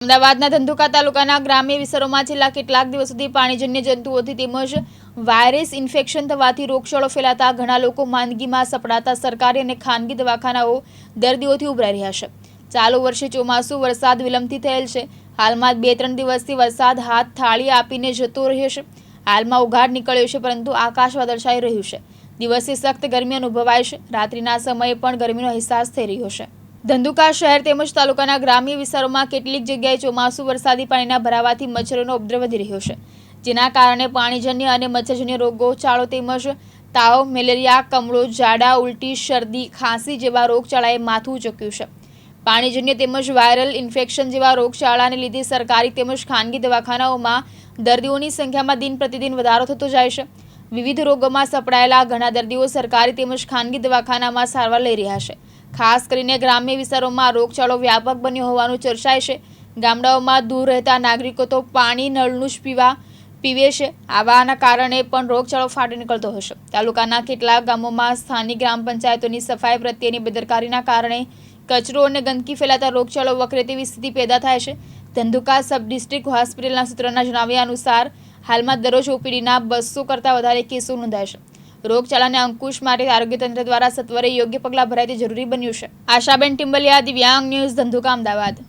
અમદાવાદના ધંધુકા તાલુકાના ગ્રામ્ય વિસ્તારોમાં છેલ્લા કેટલાક દિવસ સુધી પાણીજન્ય જંતુઓથી તેમજ વાયરસ ઇન્ફેક્શન થવાથી રોગચાળો ફેલાતા ઘણા લોકો માંદગીમાં સપડાતા સરકારી અને ખાનગી દવાખાનાઓ દર્દીઓથી ઉભરાઈ રહ્યા છે। ચાલુ વર્ષે ચોમાસુ વરસાદ વિલંબથી થયેલ છે। હાલમાં 2-3 દિવસથી વરસાદ હાથ થાળી આપીને જતો રહ્યો છે। હાલમાં ઉઘાડ નીકળ્યો છે, પરંતુ આકાશ વાદળછાયું રહ્યું છે। દિવસે સખ્ત ગરમી અનુભવાય છે, રાત્રિના સમયે પણ ગરમીનો અહેસાસ થઈ રહ્યો છે। ધંધુકા શહેર તેમજ તાલુકાના ગ્રામ્ય વિસ્તારોમાં કેટલીક જગ્યાએ ચોમાસુ વરસાદી પાણીના ભરાવાથી મચ્છરોનો ઉપદ્રવ વધી રહ્યો છે, જેના કારણે પાણીજન્ય અને મચ્છરજન્ય રોગચાળો તેમજ તાવ, મેલેરિયા, કમળો, ઝાડા, ઉલટી, શરદી, ખાંસી જેવા રોગચાળાએ માથું ઊંચક્યું છે। પાણીજન્ય તેમજ વાયરલ ઇન્ફેક્શન જેવા રોગચાળાને લીધે સરકારી તેમજ ખાનગી દવાખાનાઓમાં દર્દીઓની સંખ્યામાં દિન પ્રતિદિન વધારો થતો જાય છે। વિવિધ રોગોમાં સપડાયેલા ઘણા દર્દીઓ સરકારી તેમજ ખાનગી દવાખાનામાં સારવાર લઈ રહ્યા છે। ખાસ કરીને ગ્રામ્ય વિસ્તારોમાં રોગચાળો વ્યાપક બન્યો હોવાનું ચર્ચાય છે। ગામડાઓમાં દૂર રહેતા નાગરિકો તો પાણી નળનું જ પીવે છે। આવાના કારણે પણ રોગચાળો ફાટી નીકળતો હશે। તાલુકાના કેટલાક ગામોમાં સ્થાનિક ગ્રામ પંચાયતોની સફાઈ પ્રત્યેની બેદરકારીના કારણે કચરો અને ગંદકી ફેલાતા રોગચાળો વકરે તેવી સ્થિતિ પેદા થાય છે। ધંધુકા સબ ડિસ્ટ્રિક્ટ હોસ્પિટલના સૂત્રોના જણાવ્યા અનુસાર હાલમાં દરરોજ ઓપીડીના 200 કરતાં વધારે કેસો નોંધાય છે। રોગચાળાને અંકુશ માટે આરોગ્ય તંત્ર દ્વારા સત્વરે યોગ્ય પગલાં ભરાય તે જરૂરી બન્યું છે। આશાબેન ટિમ્બલિયા, દિવ્યાંગ ન્યૂઝ, ધંધુકા, અમદાવાદ।